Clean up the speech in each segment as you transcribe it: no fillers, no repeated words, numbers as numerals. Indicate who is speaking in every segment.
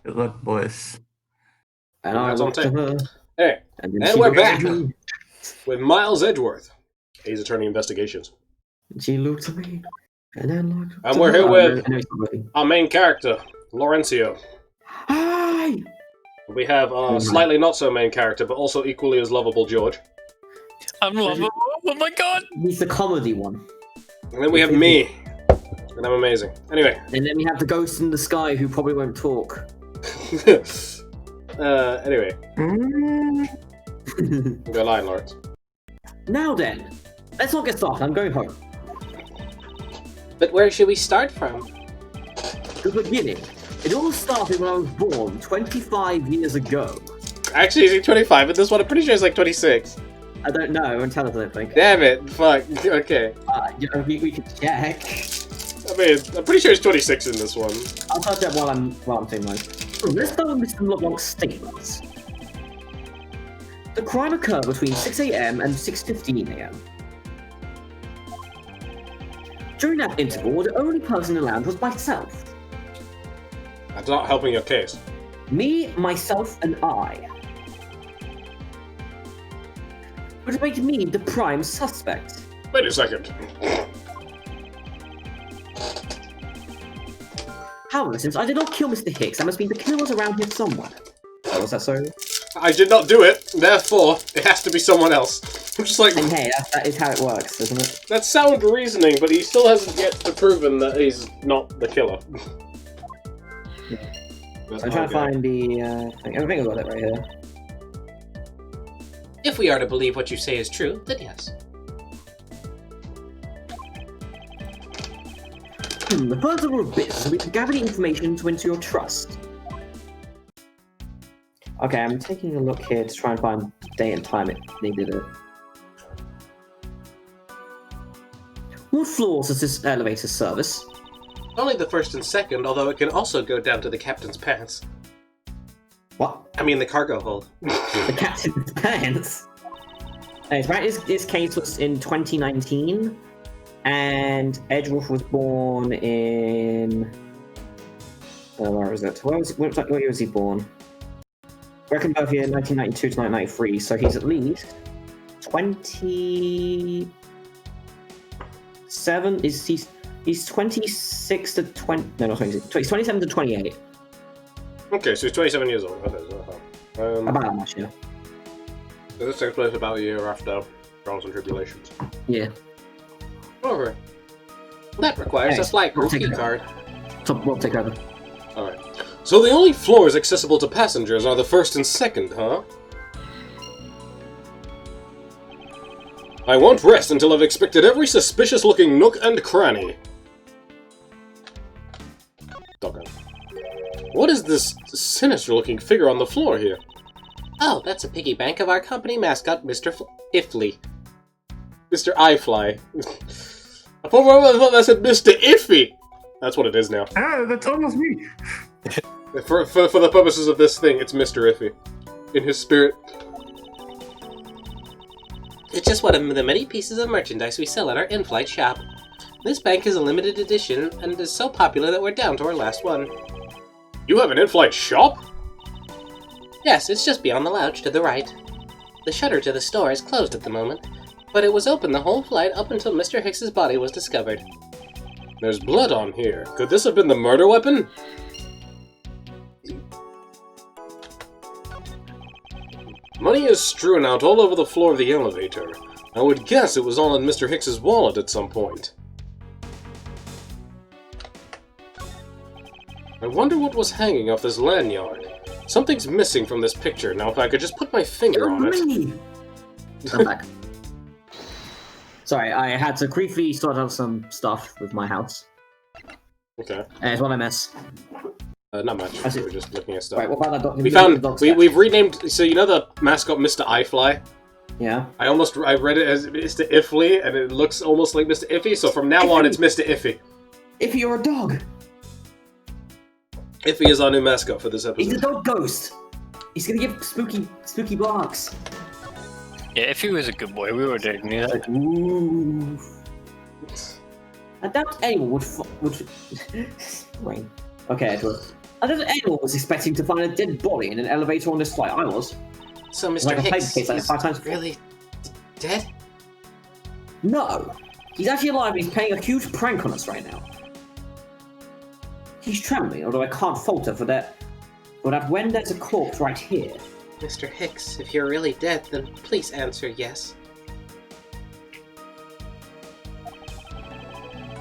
Speaker 1: Good luck, boys.
Speaker 2: And
Speaker 3: And
Speaker 2: I
Speaker 3: that's on
Speaker 2: looked at
Speaker 3: tape.
Speaker 2: her,
Speaker 3: Hey,
Speaker 2: and then
Speaker 3: and
Speaker 2: she
Speaker 3: we're
Speaker 2: looked
Speaker 3: back
Speaker 2: at me,
Speaker 3: with Miles Edgeworth. He's attorney investigations.
Speaker 2: and she looked at me, and then looked
Speaker 3: And
Speaker 2: at
Speaker 3: we're
Speaker 2: her.
Speaker 3: here
Speaker 2: Oh,
Speaker 3: with
Speaker 2: no, he's not looking.
Speaker 3: our main character, Laurencio.
Speaker 2: Hi!
Speaker 3: We have slightly not so main character, but also equally as lovable George.
Speaker 4: I'm lovable. Oh my god!
Speaker 2: He's the comedy one.
Speaker 3: And then we have me. And I'm amazing. Anyway.
Speaker 2: And then we have the ghost in the sky who probably won't talk.
Speaker 3: Anyway. Go line, Lawrence.
Speaker 2: Now then, let's not get started. I'm going home.
Speaker 3: But where should we start from?
Speaker 2: The beginning. It all started when I was born 25 years ago.
Speaker 3: Actually, is he 25? In this one, I'm pretty sure he's like 26.
Speaker 2: I don't know. Won't tell us, I don't think.
Speaker 3: Damn it. Fuck. Okay.
Speaker 2: We can check.
Speaker 3: I mean, I'm pretty sure he's 26 in this one.
Speaker 2: I'll touch that while I'm saying mine. Let's start with Mr. Lovelock's statements. The crime occurred between 6 a.m. and 6:15 a.m. During that interval, the only person in the lounge was myself.
Speaker 3: That's not helping your case.
Speaker 2: Me, myself, and I. Which made me the prime suspect.
Speaker 3: Wait a second.
Speaker 2: However, since I did not kill Mr. Hicks, I must mean the killer was around here somewhere. Oh, was that so?
Speaker 3: I did not do it, therefore, it has to be someone else. I'm just like,
Speaker 2: And hey, that is how it works, isn't it?
Speaker 3: that's sound reasoning, but he still hasn't yet proven that he's not the killer.
Speaker 2: So I'm trying to find the thing. I think I got it right here.
Speaker 5: If we are to believe what you say is true, then yes.
Speaker 2: The first order of business will be to gather the information to enter your trust. Okay, I'm taking a look here to try and find day and time it needed it. What floors does this elevator service?
Speaker 5: Only the first and second, although it can also go down to the captain's pants.
Speaker 2: What?
Speaker 5: I mean the cargo hold.
Speaker 2: The captain's pants? Anyways, right, his case was in 2019, and Edgeworth was born in... where is it? What year was he born? Reckon both year 1992 to 1993, so he's at least 27. He's 26 to 20. No, not 26. He's 27 to 28.
Speaker 3: Okay, so he's 27 years old. Okay, so,
Speaker 2: About that much, yeah.
Speaker 3: so this takes place about a year after Trials and Tribulations.
Speaker 2: Yeah.
Speaker 3: Over.
Speaker 5: That requires a flight crew key card.
Speaker 2: We'll take over.
Speaker 3: Alright. So the only floors accessible to passengers are the first and second, huh? I won't rest until I've inspected every suspicious-looking nook and cranny. Doggo. What is this sinister-looking figure on the floor here?
Speaker 5: Oh, that's a piggy bank of our company mascot, Mr. Ifley.
Speaker 3: Mr. Eyefly. I thought that said Mr. Iffy! That's what it is now.
Speaker 1: Ah, that's almost me.
Speaker 3: For the purposes of this thing, it's Mr. Iffy. In his spirit.
Speaker 5: It's just one of the many pieces of merchandise we sell at our in-flight shop. This bank is a limited edition, and is so popular that we're down to our last one.
Speaker 3: You have an in-flight shop?
Speaker 5: Yes, it's just beyond the lounge to the right. The shutter to the store is closed at the moment, but it was open the whole flight up until Mr. Hicks's body was discovered.
Speaker 3: There's blood on here. Could this have been the murder weapon? Money is strewn out all over the floor of the elevator. I would guess it was all in Mr. Hicks's wallet at some point. I wonder what was hanging off this lanyard. Something's missing from this picture. Now, if I could just put my finger on it...
Speaker 2: I'm back. Sorry, I had to briefly sort out some stuff with my house.
Speaker 3: Okay.
Speaker 2: And it's what I miss.
Speaker 3: Not much.
Speaker 2: I see.
Speaker 3: We're just looking at stuff.
Speaker 2: Right, what about that document?
Speaker 3: We found... We've renamed... So, you know the mascot Mr. Eyefly?
Speaker 2: Yeah.
Speaker 3: I read it as Mr. Ifly, and it looks almost like Mr. Iffy, so from now on it's Mr. Iffy.
Speaker 2: If you're a dog.
Speaker 3: Iffy is our new mascot for this episode.
Speaker 2: He's a dog ghost. He's gonna give spooky barks.
Speaker 4: Yeah, if he was a good boy, we would have knew that.
Speaker 2: Ooh. I doubt anyone would. Rain. Okay, Edward. I don't think anyone was expecting to find a dead body in an elevator on this flight. I was.
Speaker 5: So, Mr.
Speaker 2: Like a
Speaker 5: Hicks,
Speaker 2: paper case, like
Speaker 5: he's
Speaker 2: 5 times before.
Speaker 5: really dead?
Speaker 2: No! He's actually alive and he's playing a huge prank on us right now. He's trembling, although I can't falter for that when there's a corpse right here.
Speaker 5: Mr. Hicks, if you're really dead, then please answer yes.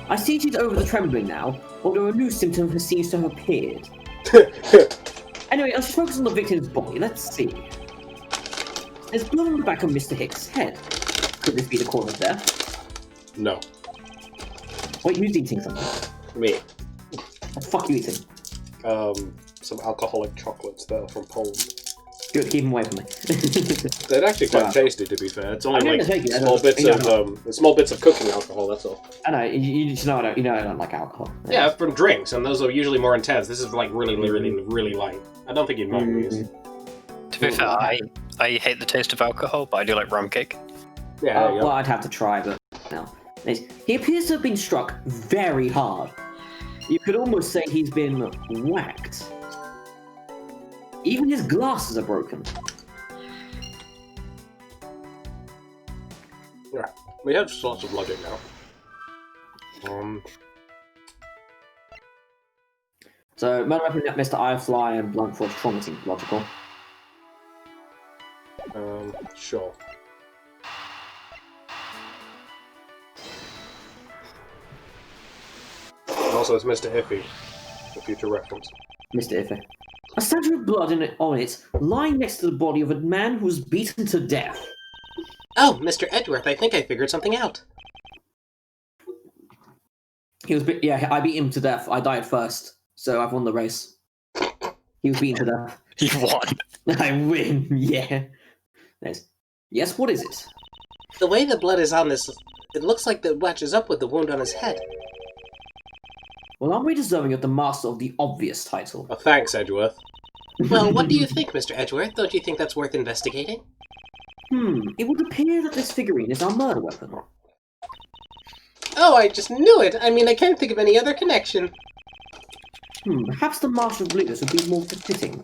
Speaker 2: I see she's over the trembling now, although a new symptom seems to have appeared. Anyway, let's focus on the victim's body. Let's see. There's blood on the back of Mr. Hicks' head. Could this be the cause of death?
Speaker 3: No.
Speaker 2: Wait, who's eating something?
Speaker 3: Me.
Speaker 2: What the fuck are you eating?
Speaker 3: Some alcoholic chocolates that are from Poland.
Speaker 2: Good, keep them away from me.
Speaker 3: They're actually quite tasty, to be fair. It's only
Speaker 2: I'm
Speaker 3: like
Speaker 2: gonna take it.
Speaker 3: small bits of cooking alcohol. That's all.
Speaker 2: I know, you know I don't like alcohol.
Speaker 3: Yeah, from drinks, and those are usually more intense. This is like really light. I don't think you'd mind these.
Speaker 4: To be fair, I hate the taste of alcohol, but I do like rum cake.
Speaker 3: Yeah, there you go.
Speaker 2: Well, I'd have to try, but no. He appears to have been struck very hard. You could almost say he's been whacked. Even his glasses are broken.
Speaker 3: Yeah, we have lots of logic now.
Speaker 2: So, murder weapon, Mr. Firefly, and blunt force trauma seems logical.
Speaker 3: Sure. Also, it's Mr. Iffy, for future reference.
Speaker 2: Mr. Iffy. A statue of blood on it, lying next to the body of a man who was beaten to death.
Speaker 5: Oh, Mr. Edgeworth, I think I figured something out.
Speaker 2: Yeah, I beat him to death. I died first, so I've won the race. He was beaten to death.
Speaker 4: You won.
Speaker 2: I win, yeah. Nice. Yes, what is it?
Speaker 5: The way the blood is on this, it looks like it matches up with the wound on his head.
Speaker 2: Well, aren't we deserving of the Master of the Obvious title?
Speaker 3: Oh, thanks, Edgeworth.
Speaker 5: Well, what do you think, Mr. Edgeworth? Don't you think that's worth investigating?
Speaker 2: It would appear that this figurine is our murder weapon.
Speaker 5: Oh, I just knew it! I mean, I can't think of any other connection.
Speaker 2: Perhaps the Master of Lucas would be more fitting.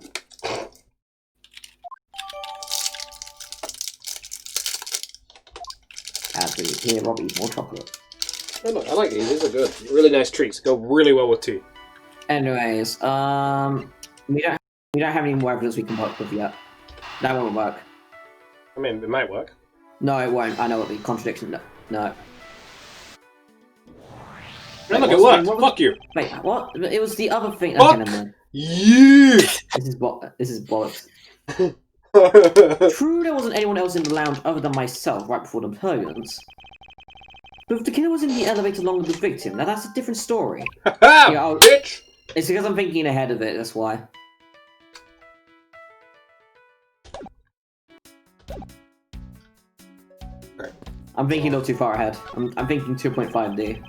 Speaker 2: As we hear Rob eat more chocolate.
Speaker 3: Oh, look, I like these. These are good. Really nice treats. Go really well with tea.
Speaker 2: Anyways, we don't have any more evidence we can work with yet. That won't work.
Speaker 3: I mean, it might work.
Speaker 2: No, it won't. I know what the contradiction. No.
Speaker 3: Hey, look, it worked. Fuck you.
Speaker 2: Wait, what? It was the other thing.
Speaker 3: Fuck
Speaker 2: Okay, never mind.
Speaker 3: Yeah.
Speaker 2: This is bollocks. True, there wasn't anyone else in the lounge other than myself right before the turbulence. But if the killer was in the elevator along with the victim, now that's a different story.
Speaker 3: Ha bitch!
Speaker 2: It's because I'm thinking ahead of it, that's why.
Speaker 3: Right.
Speaker 2: I'm thinking a little too far ahead. I'm thinking 2.5D.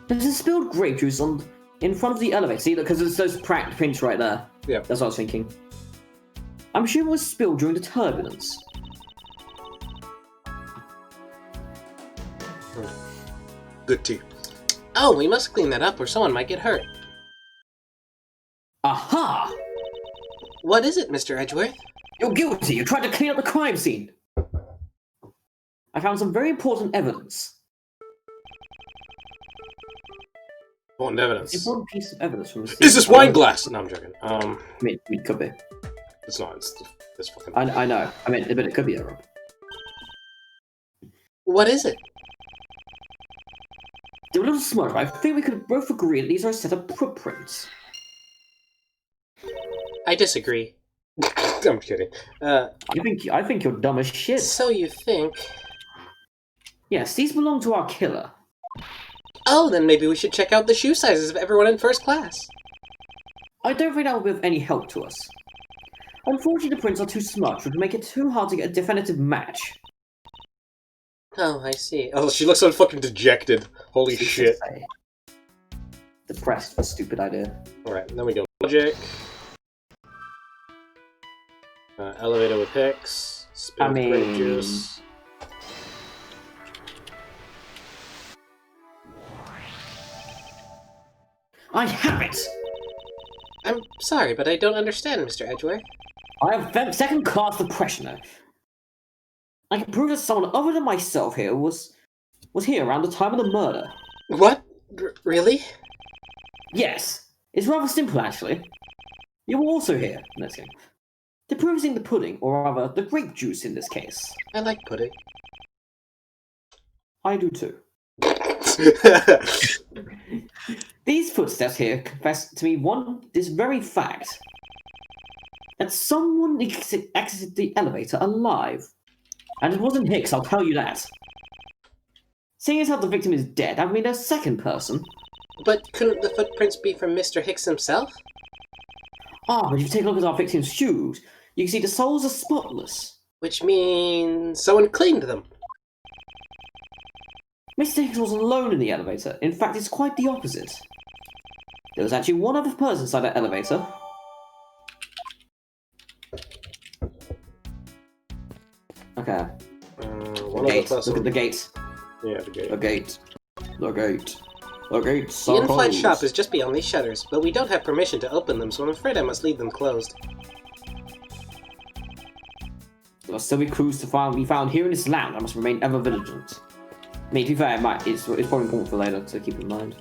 Speaker 2: There's a spilled grape juice in front of the elevator. See, because there's those cracked prints right there.
Speaker 3: Yeah.
Speaker 2: That's what I was thinking. I'm sure it was spilled during the turbulence.
Speaker 3: Good tea.
Speaker 5: Oh, we must clean that up or someone might get hurt.
Speaker 2: Aha!
Speaker 5: What is it, Mr. Edgeworth?
Speaker 2: You're guilty. You tried to clean up the crime scene. I found some very important evidence.
Speaker 3: Important evidence.
Speaker 2: Important piece of evidence from the scene.
Speaker 3: Is this wine glass? No, I'm joking.
Speaker 2: I mean, it could be.
Speaker 3: It's not. It's this fucking.
Speaker 2: I know. I mean, but it could be a Rob.
Speaker 5: What is it?
Speaker 2: They're a little smart. I think we could both agree that these are a set of footprints.
Speaker 5: I disagree.
Speaker 3: I'm kidding.
Speaker 2: I think you're dumb as shit.
Speaker 5: So you think...
Speaker 2: Yes, these belong to our killer.
Speaker 5: Oh, then maybe we should check out the shoe sizes of everyone in first class.
Speaker 2: I don't think that will be of any help to us. Unfortunately, the prints are too smart, which would make it too hard to get a definitive match.
Speaker 5: Oh, I see.
Speaker 3: Oh, she looks so fucking dejected. Holy shit.
Speaker 2: Depressed for a stupid idea.
Speaker 3: Alright, then we go logic. Elevator with Hicks. Spilled grape juice.
Speaker 2: I have it!
Speaker 5: I'm sorry, but I don't understand, Mr. Edgeworth.
Speaker 2: I have second-class depression. I can prove that someone other than myself here was here around the time of the murder.
Speaker 5: What? Really?
Speaker 2: Yes. It's rather simple, actually. You were also here in this game. Depressing the pudding, or rather, the grape juice in this case.
Speaker 5: I like pudding.
Speaker 2: I do too. These footsteps here confess to me this very fact. That someone exited the elevator alive. And it wasn't Hicks, I'll tell you that. Seeing as how the victim is dead, I mean a second person.
Speaker 5: But couldn't the footprints be from Mr. Hicks himself?
Speaker 2: But if you take a look at our victim's shoes, you can see the soles are spotless.
Speaker 5: Which means someone cleaned them.
Speaker 2: Mr. Hicks wasn't alone in the elevator. In fact, it's quite the opposite. There was actually one other person inside that elevator. Okay.
Speaker 3: One other person.
Speaker 2: Look at the gate.
Speaker 3: Yeah, the gate.
Speaker 2: The gate. The gate. The gates
Speaker 5: The
Speaker 2: are
Speaker 5: in-flight
Speaker 2: closed.
Speaker 5: shop is just beyond these shutters, but we don't have permission to open them, so I'm afraid I must leave them closed.
Speaker 2: There will still be clues to be found here in this land. I must remain ever vigilant. I mean, to be fair, it's probably important for later to keep in mind.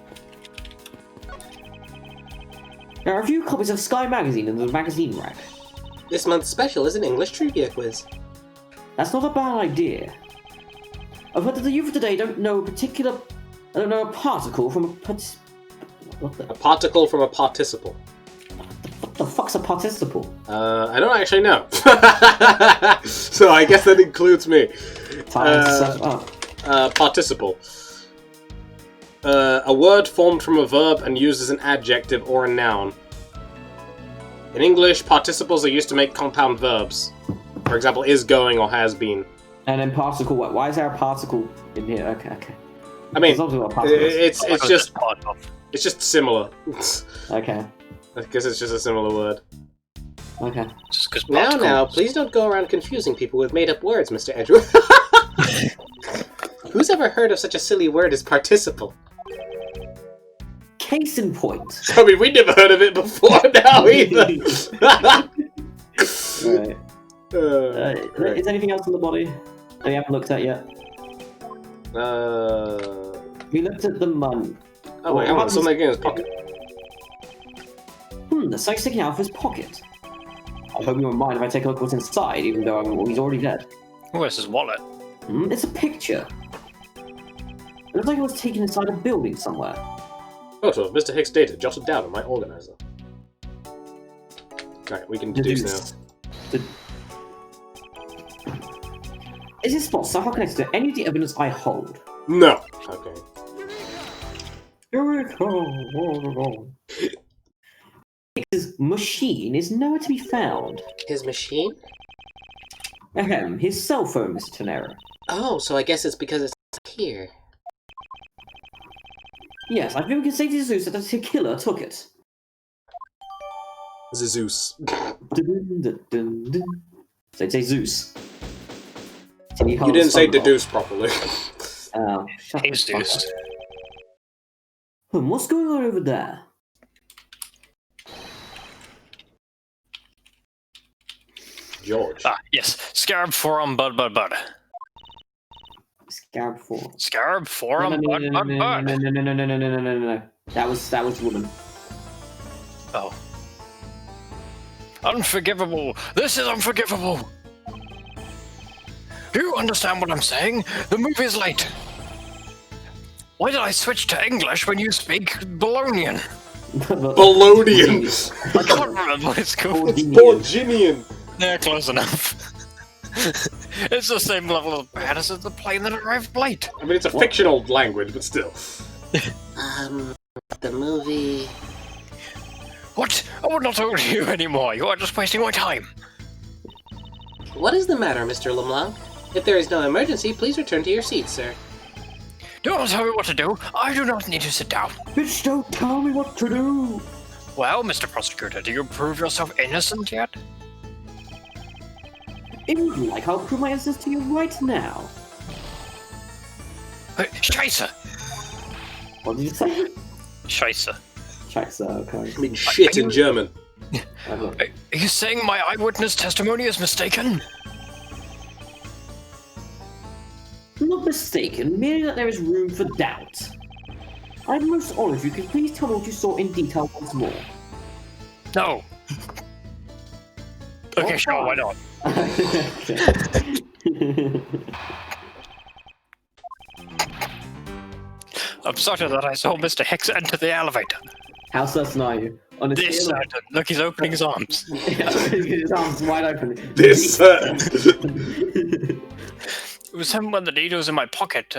Speaker 2: There are a few copies of Sky Magazine in the magazine rack.
Speaker 5: This month's special is an English trivia quiz.
Speaker 2: That's not a bad idea. I've heard that the youth of today don't know a particle from a
Speaker 3: A particle from a participle.
Speaker 2: What the fuck's a participle?
Speaker 3: I don't actually know. So I guess that includes me. Participle. A word formed from a verb and used as an adjective or a noun. In English, participles are used to make compound verbs. For example, is going or has been.
Speaker 2: And then particle, what? Why is there a particle in here? Okay.
Speaker 3: I mean,
Speaker 2: It's
Speaker 3: it's just similar.
Speaker 2: okay.
Speaker 3: I guess it's just a similar word.
Speaker 2: Okay.
Speaker 4: Just 'cause
Speaker 5: Now,
Speaker 4: particles-
Speaker 5: please don't go around confusing people with made-up words, Mr. Edgeworth. Who's ever heard of such a silly word as participle?
Speaker 2: Case in point.
Speaker 3: I mean, we never heard of it before now either.
Speaker 2: Right.
Speaker 3: Right.
Speaker 2: Is anything else on the body that we haven't looked at yet? We looked at the mum.
Speaker 3: Oh wait, hang on, something in his pocket.
Speaker 2: There's something sticking out of his pocket. I hope you won't mind if I take a look what's inside, even though he's already dead.
Speaker 4: Where's his wallet?
Speaker 2: It's a picture. It looks like it was taken inside a building somewhere.
Speaker 3: Photo of Mr. Hicks' data jotted down on my organizer. Alright, we can deduce now.
Speaker 2: Is this spot somehow connected to any of the evidence I hold?
Speaker 3: No. Okay.
Speaker 2: Here we go. His machine is nowhere to be found.
Speaker 5: His machine?
Speaker 2: Ahem, his cell phone, Mr. Tenera.
Speaker 5: Oh, so I guess it's because it's here.
Speaker 2: Yes, I think we can safely assume that the killer took it.
Speaker 3: Zeus.
Speaker 2: So say Zeus.
Speaker 3: You didn't say deduce properly.
Speaker 2: Oh, shut
Speaker 4: He's
Speaker 2: the fuck
Speaker 4: Zeus.
Speaker 2: up. What's going on over there?
Speaker 3: George.
Speaker 4: Ah, yes. Scarab, forearm, bud.
Speaker 2: Scarab 4.
Speaker 4: Scarab, forearm, bud.
Speaker 2: No. That was woman.
Speaker 4: Oh. Unforgivable! This is unforgivable! Do you understand what I'm saying? The movie is late. Why did I switch to English when you speak Bolognian?
Speaker 3: Bolognian.
Speaker 4: I can't remember what it's called.
Speaker 3: Borginian.
Speaker 4: Yeah, close enough. It's the same level of bad as the plane that arrived late.
Speaker 3: I mean, it's a fictional language, but still.
Speaker 5: The movie...
Speaker 4: What? I will not talk to you anymore. You are just wasting my time.
Speaker 5: What is the matter, Mr. Lemlau? If there is no emergency, please return to your seat, sir.
Speaker 4: Do not tell me what to do. I do not need to sit down.
Speaker 2: Bitch, don't tell me what to do!
Speaker 4: Well, Mr. Prosecutor, do you prove yourself innocent yet?
Speaker 2: If you'd like, I'll prove my innocence to you right now.
Speaker 4: Scheiße!
Speaker 2: What did you say?
Speaker 4: Scheiße.
Speaker 2: Checks okay.
Speaker 3: I mean, shit in German.
Speaker 4: Are you saying my eyewitness testimony is mistaken?
Speaker 2: Not mistaken, merely that there is room for doubt. I'm most honoured if you could please tell me what you saw in detail once more.
Speaker 4: No. Okay, sure, why not? I'm certain that I saw Mr. Hicks enter the elevator.
Speaker 2: How certain are you? On a
Speaker 4: This
Speaker 2: scale of-
Speaker 4: certain. Look, he's opening his arms.
Speaker 2: His arms wide open.
Speaker 3: This certain.
Speaker 4: It was him when the needles in my pocket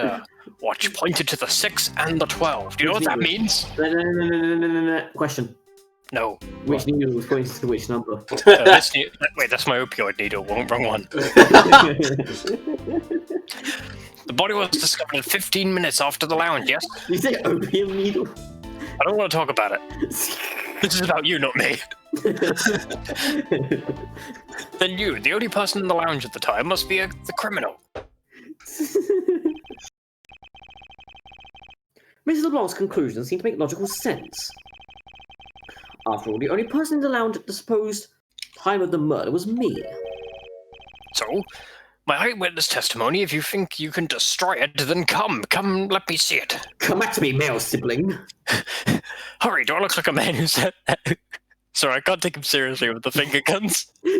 Speaker 4: watch pointed to the 6 and the 12. Do you know what that means?
Speaker 2: No. Question.
Speaker 4: No.
Speaker 2: Which needle was pointing to which number?
Speaker 4: Wait, that's my opioid needle. Wrong one. The body was discovered 15 minutes after the lounge, yes?
Speaker 2: You say opium needle?
Speaker 4: I don't want to talk about it. This is about you, not me. Then you, the only person in the lounge at the time, must be the criminal.
Speaker 2: Mrs. LeBlanc's conclusions seem to make logical sense. After all, the only person in the lounge at the supposed time of the murder was me.
Speaker 4: So, my eyewitness testimony, if you think you can destroy it, then come, let me see it.
Speaker 2: Come at me, male sibling.
Speaker 4: Hurry, do I look like a man who's... Sorry, I can't take him seriously with the finger guns. Do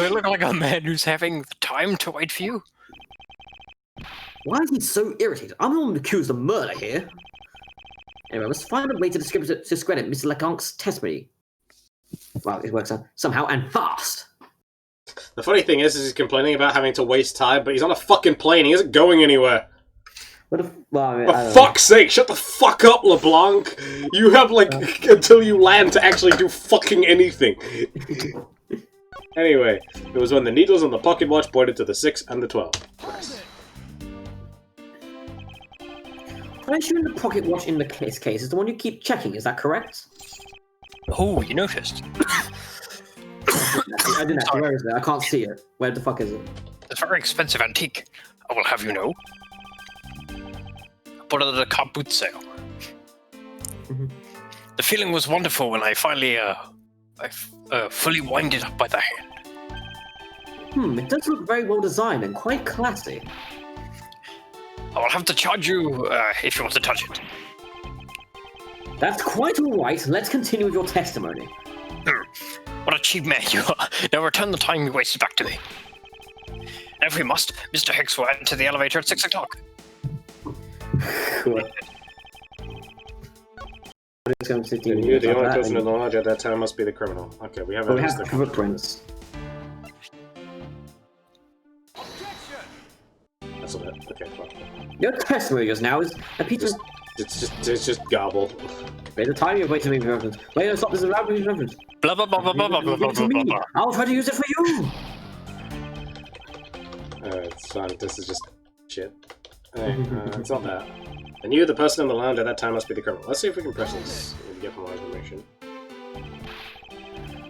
Speaker 4: I look like a man who's having the time to wait for you?
Speaker 2: Why is he so irritated? I'm the one accused of murder here. Anyway, let's find a way to discredit Mr. Leconc's testimony. Well, it works out somehow, and fast.
Speaker 3: The funny thing is he's complaining about having to waste time, but he's on a fucking plane. He isn't going anywhere.
Speaker 2: What if, well, I mean,
Speaker 3: For fuck's sake, shut the fuck up, LeBlanc! You have, until you land to actually do fucking anything. Anyway, it was when the needles on the pocket watch pointed to the 6 and the 12. Nice.
Speaker 2: I assume the pocket watch in the case is the one you keep checking, is that correct?
Speaker 4: Oh, you noticed.
Speaker 2: I didn't actually. Where is it? I can't see it. Where the fuck is it?
Speaker 4: It's a very expensive antique, I will have you know. I bought it at a car boot sale. The feeling was wonderful when I finally, fully wind it up by the hand.
Speaker 2: It does look very well designed and quite classy.
Speaker 4: I will have to charge you, if you want to touch it.
Speaker 2: That's quite alright. Let's continue with your testimony.
Speaker 4: What a cheap man you are. Now return the time you wasted back to me. And if we must, Mr. Hicks will enter the elevator at 6 o'clock.
Speaker 2: Cool.
Speaker 3: You, the only person in the lodge at that time, must be the criminal. Okay, we have
Speaker 2: the footprints.
Speaker 3: That's a bit. Okay, fine.
Speaker 2: Your testimony just now is a piece of...
Speaker 3: It's just gobble.
Speaker 2: Wait, the time you're waiting to make the reference. Wait, no, stop, this is a loud reference.
Speaker 4: Blah blah blah blah blah blah blah blah blah blah.
Speaker 2: I'll try to use it for you!
Speaker 3: It's fine, this is just shit. Hey, it's not that. And you, the person in the lounge at that time, must be the criminal. Let's see if we can press this and get more information.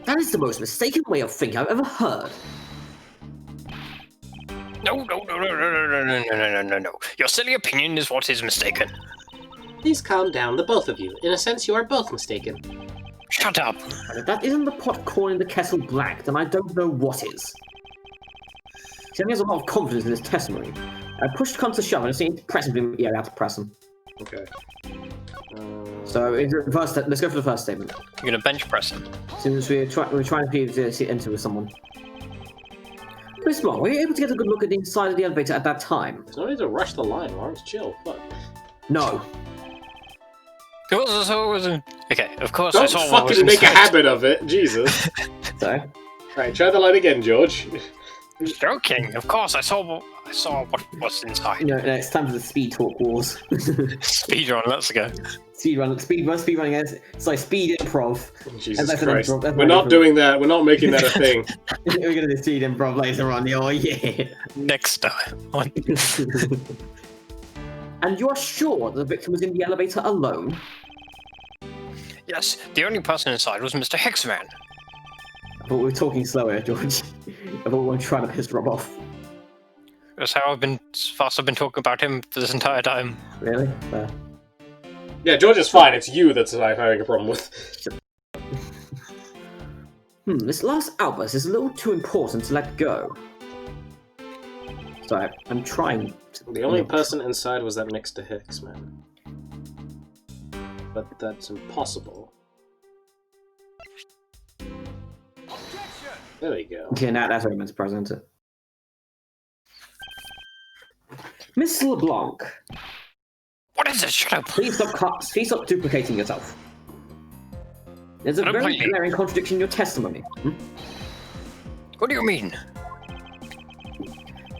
Speaker 2: That is the most mistaken way of thinking I've ever heard.
Speaker 4: No. Your silly opinion is what is mistaken.
Speaker 5: Please calm down, the both of you. In a sense, you are both mistaken.
Speaker 4: Shut up.
Speaker 2: And if that isn't the pot calling the kettle black, then I don't know what is. See, he has a lot of confidence in his testimony. Push comes to shove, and I see press him. Yeah, we have to press him.
Speaker 3: Okay.
Speaker 2: So, let's go for the first statement.
Speaker 4: You're gonna bench press him.
Speaker 2: Since we're trying to enter with someone. Miss Long, were you able to get a good look at the inside of the elevator at that time?
Speaker 3: There's no need to rush the line, Lawrence. Chill. Fuck.
Speaker 2: No.
Speaker 4: Okay, of course
Speaker 3: Don't
Speaker 4: I saw what was
Speaker 3: fucking make a
Speaker 4: inside.
Speaker 3: habit of it. Jesus.
Speaker 2: Sorry?
Speaker 3: Right, try the line again, George.
Speaker 4: Joking. Of course I saw what was inside.
Speaker 2: No, it's time for the speed talk wars.
Speaker 4: Speedrun, let's go.
Speaker 2: Speed running. It's like speed improv.
Speaker 3: Jesus
Speaker 2: that's an
Speaker 3: Christ.
Speaker 2: improv, that's
Speaker 3: We're
Speaker 2: very
Speaker 3: not
Speaker 2: different.
Speaker 3: doing that. We're not making that a thing.
Speaker 2: We're gonna do speed improv later on. Oh yeah.
Speaker 4: Next time.
Speaker 2: And you are sure that the victim was in the elevator alone?
Speaker 4: Yes, the only person inside was Mr. Hicksman.
Speaker 2: I thought we were talking slower, George. I thought we weren't trying to piss Rob off.
Speaker 4: That's how I've been talking about him for this entire time.
Speaker 2: Really?
Speaker 3: Yeah, George is fine. It's you that's I'm having a problem with.
Speaker 2: This last outburst is a little too important to let go. Sorry, I'm trying to...
Speaker 3: The only person inside was that Mr. Hicks, man. But that's impossible. There we go.
Speaker 2: Okay, now that's what I meant to present it. Miss LeBlanc,
Speaker 4: What is it? Shut up.
Speaker 2: please stop duplicating yourself. There's a
Speaker 4: I don't
Speaker 2: very
Speaker 4: blame you.
Speaker 2: glaring contradiction in your testimony.
Speaker 4: What do you mean?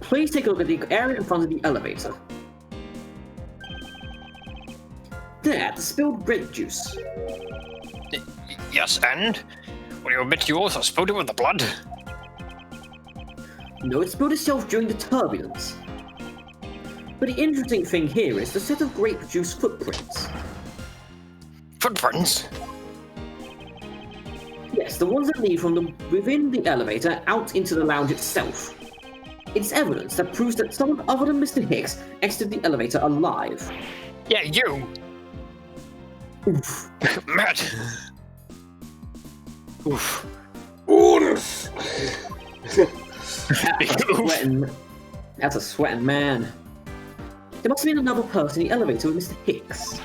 Speaker 2: Please take a look at the area in front of the elevator. There, the spilled grape juice.
Speaker 4: Yes, and? Will you admit you also spilled it with the blood?
Speaker 2: No, it spilled itself during the turbulence. But the interesting thing here is the set of grape juice footprints.
Speaker 4: Footprints?
Speaker 2: Yes, the ones that lead from within the elevator out into the lounge itself. It's evidence that proves that someone other than Mr. Hicks exited the elevator alive.
Speaker 4: Yeah, you.
Speaker 2: Oof.
Speaker 4: Matt. Oof.
Speaker 2: That's a sweating man. There must have been another person in the elevator with Mr. Hicks.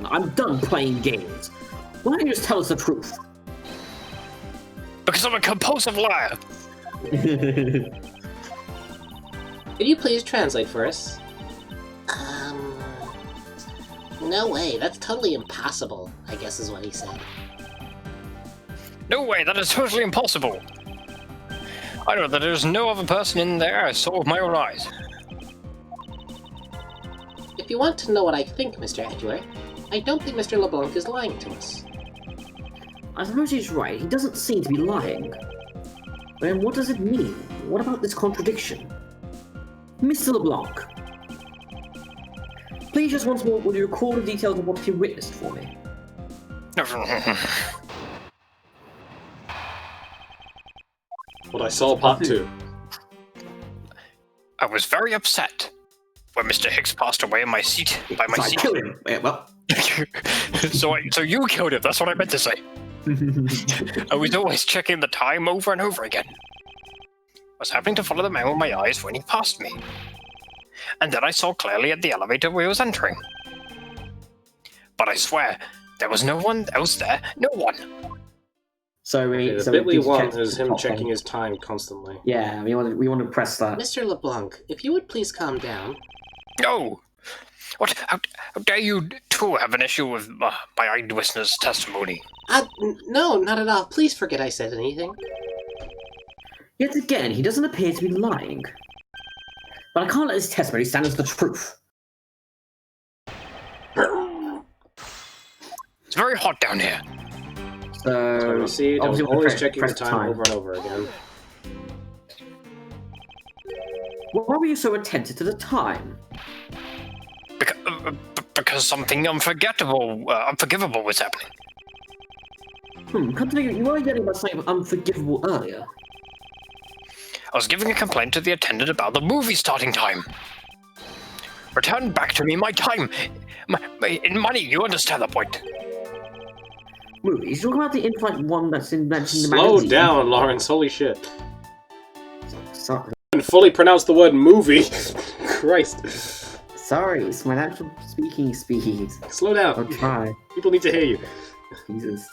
Speaker 2: I'm done playing games. Why don't you just tell us the truth?
Speaker 4: Because I'm a compulsive liar.
Speaker 5: Could you please translate for us? No way, that's totally impossible, I guess is what he said.
Speaker 4: No way, that is totally impossible. I know that there's no other person in there I saw with my own eyes.
Speaker 5: If you want to know what I think, Mr. Edgeworth, I don't think Mr. LeBlanc is lying to us.
Speaker 2: I suppose he's right, he doesn't seem to be lying. Then what does it mean? What about this contradiction? Mr. LeBlanc, please just once more, will you recall the details of what you witnessed for me?
Speaker 3: What I saw, part 2.
Speaker 4: I was very upset when Mr. Hicks passed away in my seat. By my
Speaker 2: So I
Speaker 4: seat.
Speaker 2: killed him. Well,
Speaker 4: So you killed him. That's what I meant to say. I was always checking the time over and over again. I was having to follow the man with my eyes when he passed me. And then I saw clearly at the elevator where he was entering. But I swear, there was no one else there. No one.
Speaker 3: The bit we want is him checking his time constantly.
Speaker 2: Yeah, we want to press that.
Speaker 5: Mr. LeBlanc, if you would please calm down.
Speaker 4: No. What? How dare you two have an issue with my eyewitness testimony?
Speaker 5: No, not at all. Please forget I said anything.
Speaker 2: Yet again, he doesn't appear to be lying. But I can't let his testimony stand as the truth.
Speaker 4: It's very hot down here.
Speaker 3: So we see, I was always checking the time over and over again.
Speaker 2: Why were you so attentive to the time?
Speaker 4: Because something unforgivable was happening.
Speaker 2: Come to think of it, you were yelling about something unforgivable earlier.
Speaker 4: I was giving a complaint to the attendant about the movie starting time. Return back to me my time. In money, you understand the point.
Speaker 2: Movies? You're talking about the in-flight one that's in the magazine.
Speaker 3: Slow down, Lawrence. Holy shit.
Speaker 2: Sorry.
Speaker 3: And fully pronounce the word movie. Christ.
Speaker 2: Sorry, it's my natural speaking speed.
Speaker 3: Slow down.
Speaker 2: I'll try.
Speaker 3: People need to hear you.
Speaker 2: Jesus.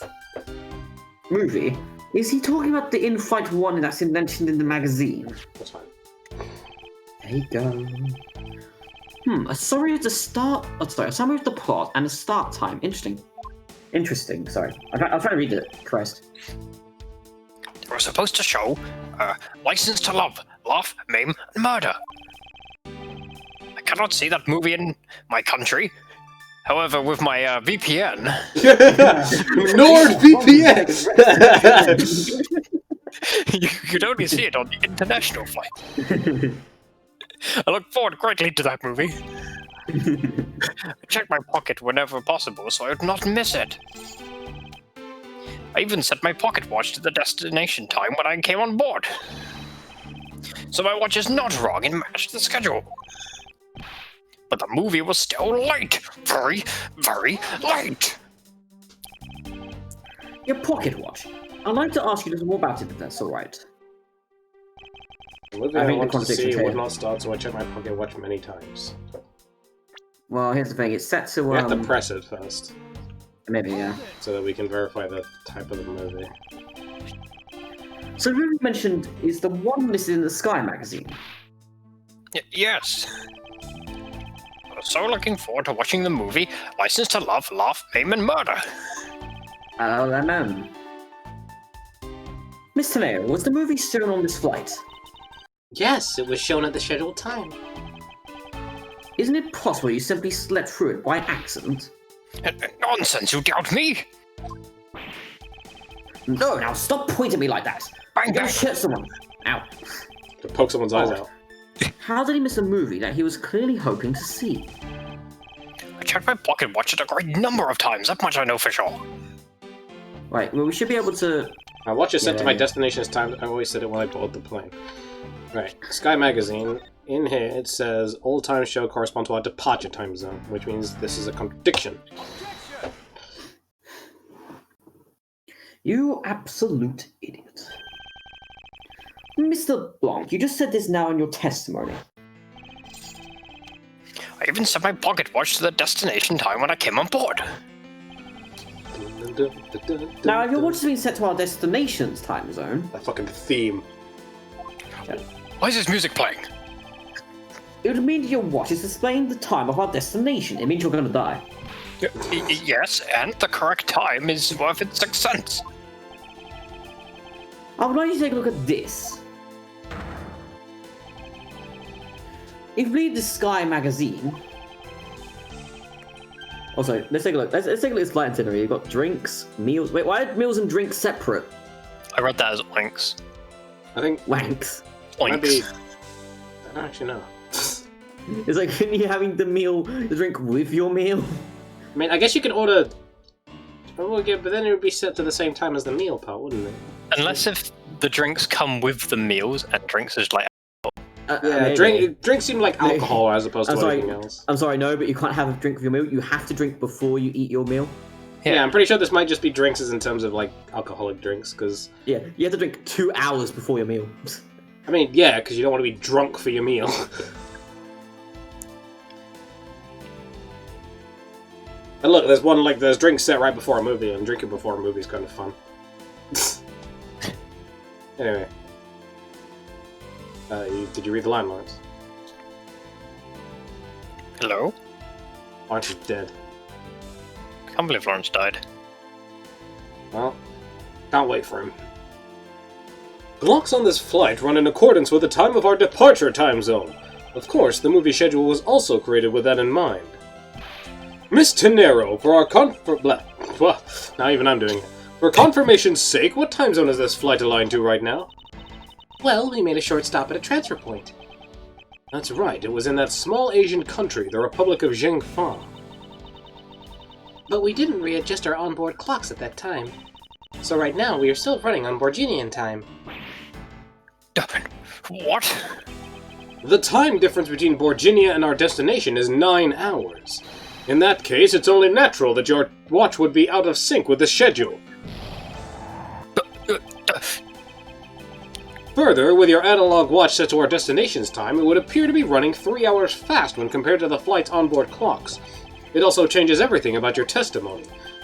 Speaker 2: Movie? Is he talking about the in-flight one that's mentioned in the magazine?
Speaker 3: That's fine.
Speaker 2: There you go. A summary of the start. A summary of the plot and the start time. Interesting. Sorry, I'll try to read it. Christ.
Speaker 4: They were supposed to show License to Love, Laugh, Maim, and Murder. I cannot see that movie in my country. However, with my VPN...
Speaker 3: NordVPN!
Speaker 4: you could only see it on the international flight. I look forward greatly to that movie. I check my pocket whenever possible so I would not miss it. I even set my pocket watch to the destination time when I came on board. So my watch is not wrong and matched the schedule. but the movie was still late. Very, very late.
Speaker 2: Your pocket watch. I'd like to ask you a little more about it, if that's alright.
Speaker 3: The movie
Speaker 2: I
Speaker 3: I
Speaker 2: think the
Speaker 3: wanted to
Speaker 2: contradiction
Speaker 3: see
Speaker 2: here.
Speaker 3: would not start, so I checked my pocket watch many times.
Speaker 2: Well, here's the thing. It's set to,
Speaker 3: We have to press it first,
Speaker 2: maybe, yeah.
Speaker 3: so that we can verify the type of the movie.
Speaker 2: So the movie you mentioned is the one listed in the Sky magazine.
Speaker 4: Yes. I was so looking forward to watching the movie License to Love, Laugh, Maim, and Murder.
Speaker 2: LMM. Mr. Mayor, was the movie shown on this flight?
Speaker 5: Yes, it was shown at the scheduled time.
Speaker 2: Isn't it possible you simply slept through it by accident?
Speaker 4: Nonsense, you doubt me?
Speaker 2: No, now stop pointing at me like that!
Speaker 4: Bang,
Speaker 2: You're gonna
Speaker 4: bang.
Speaker 2: shoot someone! Ow.
Speaker 3: To poke someone's eyes out.
Speaker 2: How did he miss a movie that he was clearly hoping to see?
Speaker 4: I checked my pocket watch it a great number of times, that much I know for sure.
Speaker 2: Right, well, we should be able to...
Speaker 3: My watch is set to my
Speaker 2: Yeah.
Speaker 3: destination's time. I always said it when I boarded the plane. Right, Sky Magazine. In here it says all time show correspond to our departure time zone, which means this is a contradiction.
Speaker 2: You absolute idiot. Mr. Blanc, you just said this now in your testimony.
Speaker 4: I even set my pocket watch to the destination time when I came on board.
Speaker 2: Now, if your watch has been set to our destination's time zone,
Speaker 3: That fucking theme.
Speaker 4: Why is this music playing?
Speaker 2: it would mean that your watch is displaying the time of our destination. It means you're gonna die.
Speaker 4: Yes, and the correct time is worth its 6 cents.
Speaker 2: I would like you to take a look at this. If you read the Sky magazine... Also, let's take a look. Let's take a look at this flight itinerary. You've got drinks, meals... Wait, why are meals and drinks separate?
Speaker 4: I read that as oinks.
Speaker 3: I think
Speaker 2: Wanks.
Speaker 3: might be.
Speaker 4: Oinks.
Speaker 3: I don't actually know.
Speaker 2: It's like when you're having the drink with your meal.
Speaker 3: I mean, I guess you could order. Oh, yeah, but then it would be set to the same time as the meal part, wouldn't it?
Speaker 4: Unless if the drinks come with the meals, and drinks is like...
Speaker 3: Yeah,
Speaker 2: maybe.
Speaker 3: drinks seem like
Speaker 2: Maybe.
Speaker 3: alcohol as opposed to
Speaker 2: I'm sorry.
Speaker 3: anything else.
Speaker 2: I'm sorry, no, but you can't have a drink with your meal. You have to drink before you eat your meal.
Speaker 3: Yeah, I'm pretty sure this might just be drinks as in terms of like alcoholic drinks, because
Speaker 2: Yeah, you have to drink 2 hours before your meal.
Speaker 3: I mean, yeah, because you don't want to be drunk for your meal. And look, there's drinks set right before a movie, and drinking before a movie is kind of fun. Anyway. Did you read the line, Lawrence?
Speaker 4: Hello?
Speaker 3: Lawrence is dead.
Speaker 4: I can't believe Lawrence died.
Speaker 3: Well, can't wait for him. Clocks on this flight run in accordance with the time of our departure time zone. Of course, the movie schedule was also created with that in mind. Miss Tenero, for our now even I'm doing it. For confirmation's sake, what time zone is this flight aligned to right now?
Speaker 5: Well, we made a short stop at a transfer point.
Speaker 3: That's right, it was in that small Asian country, the Republic of Zhengfang.
Speaker 5: But we didn't readjust our onboard clocks at that time. So right now, we are still running on Borginian time.
Speaker 4: What?
Speaker 3: The time difference between Borginia and our destination is 9 hours. In that case, it's only natural that your watch would be out of sync with the schedule. Further, with your analog watch set to our destination's time, it would appear to be running 3 hours fast when compared to the flight's onboard clocks. It also changes everything about your testimony.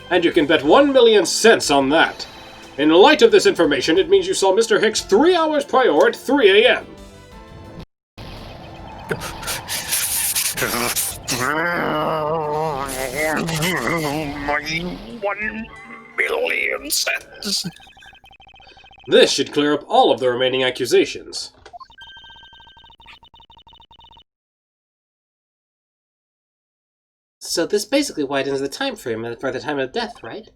Speaker 3: And you can bet 1,000,000 cents on that. In light of this information, it means you saw Mr. Hicks 3 hours prior at 3 a.m.
Speaker 4: My 1,000,000 cents.
Speaker 3: This should clear up all of the remaining accusations.
Speaker 5: So this basically widens the time frame for the time of death, right?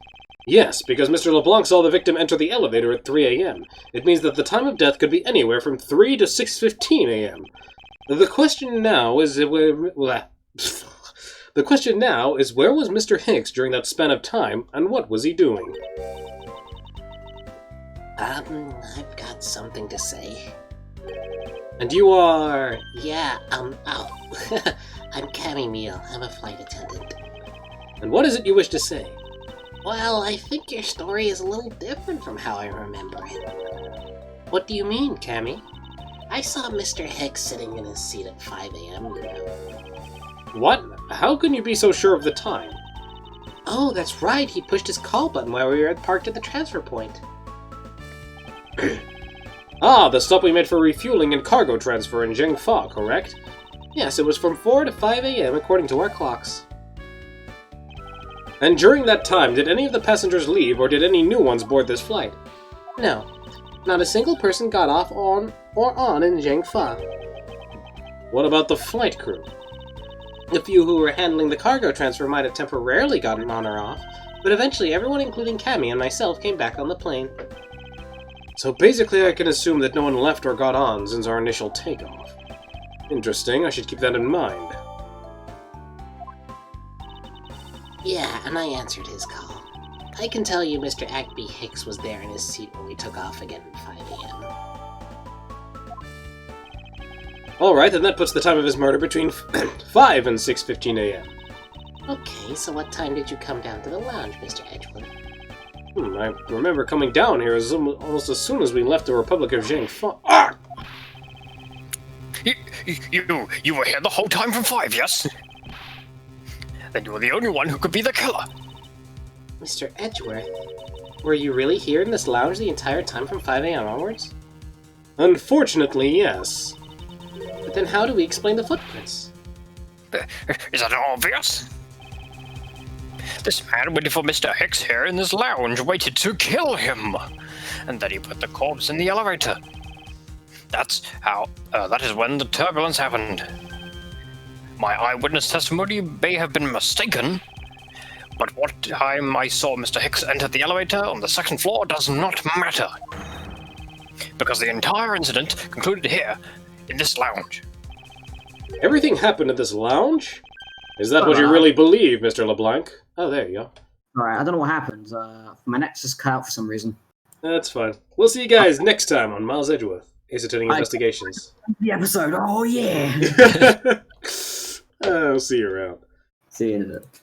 Speaker 3: Yes, because Mr. LeBlanc saw the victim enter the elevator at 3 a.m. It means that the time of death could be anywhere from 3 to 6:15 a.m. The question now is where was Mr. Hicks during that span of time, and what was he doing?
Speaker 5: I've got something to say.
Speaker 3: And you are...
Speaker 5: Yeah, I'm Cammy Meal. I'm a flight attendant.
Speaker 3: And what is it you wish to say?
Speaker 5: Well, I think your story is a little different from how I remember it.
Speaker 3: What do you mean, Cammy?
Speaker 5: I saw Mr. Hicks sitting in his seat at 5 a.m.
Speaker 3: What? How can you be so sure of the time?
Speaker 5: Oh, that's right. He pushed his call button while we were parked at the transfer point.
Speaker 3: Ah, the stop we made for refueling and cargo transfer in Zhengfa, correct?
Speaker 5: Yes, it was from 4 to 5 a.m. according to our clocks.
Speaker 3: And during that time, did any of the passengers leave, or did any new ones board this flight?
Speaker 5: No, not a single person got off on in Zhengfa.
Speaker 3: What about the flight crew?
Speaker 5: The few who were handling the cargo transfer might have temporarily gotten on or off, but eventually everyone, including Cammy and myself, came back on the plane.
Speaker 3: So basically I can assume that no one left or got on since our initial takeoff. Interesting, I should keep that in mind.
Speaker 5: Yeah, and I answered his call. I can tell you Mr. Ackby Hicks was there in his seat when we took off again at 5 a.m.
Speaker 3: Alright, then that puts the time of his murder between 5 and 6:15 a.m.
Speaker 5: Okay, so what time did you come down to the lounge, Mr. Edgewood?
Speaker 3: I remember coming down here almost as soon as we left the Republic of Zhengfa. Ah!
Speaker 4: You were here the whole time from 5, yes? Then you were the only one who could be the killer.
Speaker 5: Mr. Edgeworth, were you really here in this lounge the entire time from 5 a.m. onwards?
Speaker 3: Unfortunately, yes.
Speaker 5: But then how do we explain the footprints?
Speaker 4: Is that obvious? This man waited for Mr. Hicks here in this lounge, waited to kill him. And then he put the corpse in the elevator. That is when the turbulence happened. My eyewitness testimony may have been mistaken, but what time I saw Mr. Hicks enter the elevator on the second floor does not matter. Because the entire incident concluded here, in this lounge.
Speaker 3: Everything happened at this lounge? Is that what you really believe, Mr. LeBlanc? Oh, there you go.
Speaker 2: Alright, I don't know what happened. My neck's just cut out for some reason.
Speaker 3: That's fine. We'll see you guys next time on Miles Edgeworth, Hesitating Investigations.
Speaker 2: The episode, oh yeah!
Speaker 3: I'll see you around.
Speaker 2: See you in a bit.